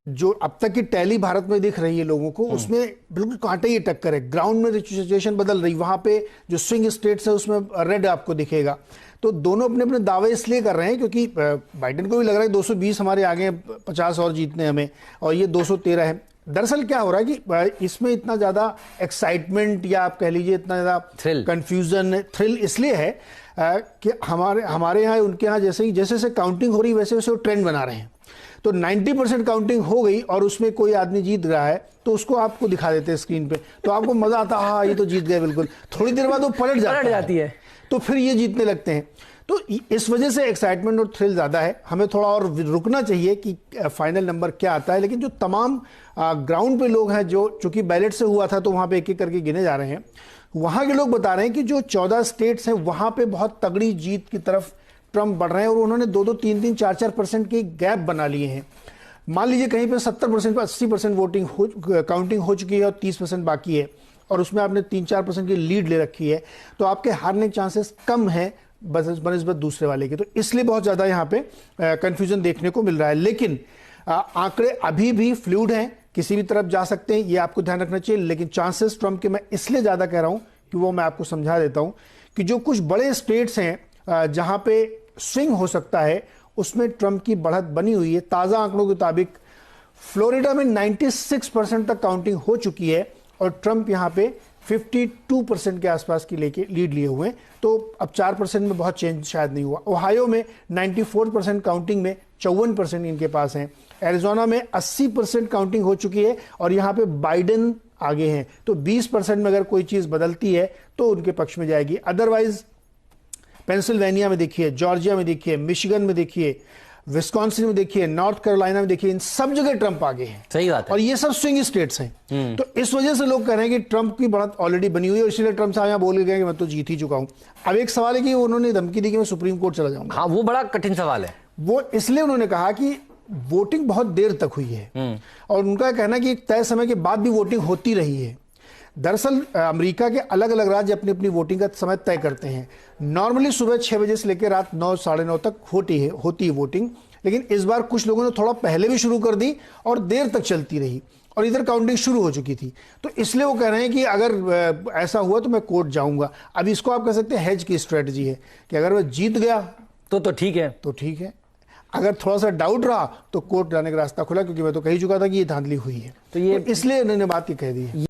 जो अब तक की टैली भारत में दिख रही है लोगों को, उसमें बिल्कुल कांटे ही टक्कर है। ग्राउंड में सिचुएशन बदल रही, वहां पे जो स्विंग स्टेट्स है उसमें रेड आपको दिखेगा। तो दोनों अपने अपने दावे इसलिए कर रहे हैं क्योंकि बाइडेन को भी लग रहा है 220 हमारे आगे हैं, 50 और जीतने हमें, और ये 213 है। दरअसल क्या हो रहा है कि इसमें इतना ज्यादा एक्साइटमेंट या आप कह लीजिए इतना ज्यादा कंफ्यूजन, थ्रिल इसलिए है कि हमारे यहाँ उनके यहाँ जैसे जैसे काउंटिंग हो रही वैसे वैसे वो ट्रेंड बना रहे हैं। तो 90% काउंटिंग हो गई और उसमें कोई आदमी जीत रहा है तो उसको आपको दिखा देते हैं स्क्रीन पे, तो आपको मजा आता है, हाँ ये तो जीत गए बिल्कुल। थोड़ी देर बाद वो पलट जाती है तो फिर ये जीतने लगते हैं। तो इस वजह से एक्साइटमेंट और थ्रिल ज्यादा है। हमें थोड़ा और रुकना चाहिए कि फाइनल नंबर क्या आता है। लेकिन जो तमाम ग्राउंड पे लोग हैं, जो चूंकि बैलेट से हुआ था तो वहां पे एक एक करके गिने जा रहे हैं, वहां के लोग बता रहे हैं कि जो 14 स्टेट्स हैं वहां पे बहुत तगड़ी जीत की तरफ ट्रंप बढ़ रहे हैं और उन्होंने 2-2, 3-3, 4-4 % के गैप बना लिए हैं। मान लीजिए कहीं पे 70% पर 80% वोटिंग काउंटिंग हो चुकी है और 30% बाकी है, और उसमें आपने 3-4% की लीड ले रखी है, तो आपके हारने के चांसेस कम है बनिस्बत दूसरे वाले के। तो इसलिए बहुत ज्यादा यहाँ पे कंफ्यूजन देखने को मिल रहा है। लेकिन आंकड़े अभी भी फ्लूइड हैं, किसी भी तरफ जा सकते हैं, ये आपको ध्यान रखना चाहिए। लेकिन चांसेस ट्रंप के मैं इसलिए ज्यादा कह रहा हूं कि वो मैं आपको समझा देता हूं कि जो कुछ बड़े स्टेट्स हैं जहां पे स्विंग हो सकता है उसमें ट्रंप की बढ़त बनी हुई है। ताजा आंकड़ों के मुताबिक फ्लोरिडा में 96% तक काउंटिंग हो चुकी है और ट्रंप यहां पे 52% के आसपास की लेके लीड लिए हुए हैं। तो अब 4% में बहुत चेंज शायद नहीं हुआ। ओहायो में 94% काउंटिंग में 54% इनके पास हैं। एरिजोना में 80% काउंटिंग हो चुकी है और यहां पे बाइडेन आगे हैं। तो 20% में अगर कोई चीज बदलती है तो उनके पक्ष में जाएगी। अदरवाइज पेंसिल्वेनिया में देखिए, जॉर्जिया में देखिए, मिशिगन में देखिए, विस्कॉन्सिन में देखिए, नॉर्थ कैरोलिना में देखिए, इन सब जगह ट्रंप आगे हैं। सही बात है। और ये सब स्विंग स्टेट्स हैं। तो इस वजह से लोग कह रहे हैं कि ट्रंप की बढ़त ऑलरेडी बनी हुई है, इसलिए ट्रंप साहब यहाँ बोल गए कि मैं तो जीत ही चुका हूं। अब एक सवाल है कि उन्होंने धमकी दी कि मैं सुप्रीम कोर्ट चला जाऊंगा। हाँ, वो बड़ा कठिन सवाल है। वो इसलिए उन्होंने कहा कि वोटिंग बहुत देर तक हुई है और उनका कहना है कि एक तय समय के बाद भी वोटिंग होती रही है। दरअसल अमेरिका के अलग अलग राज्य अपनी अपनी वोटिंग का समय तय करते हैं। नॉर्मली सुबह 6 बजे से लेकर रात 9, साढ़े 9 तक होती है वोटिंग, लेकिन इस बार कुछ लोगों ने थोड़ा पहले भी शुरू कर दी और देर तक चलती रही और इधर काउंटिंग शुरू हो चुकी थी। तो इसलिए वो कह रहे हैं कि अगर ऐसा हुआ तो मैं कोर्ट जाऊंगा। अब इसको आप कह सकते हैं हेज की स्ट्रेटजी है कि अगर मैं जीत गया तो ठीक है, तो ठीक है, अगर थोड़ा सा डाउट रहा तो कोर्ट जाने का रास्ता खुला, क्योंकि मैं तो कह ही चुका था कि ये धांधली हुई है। तो इसलिए उन्होंने बात कह दी है।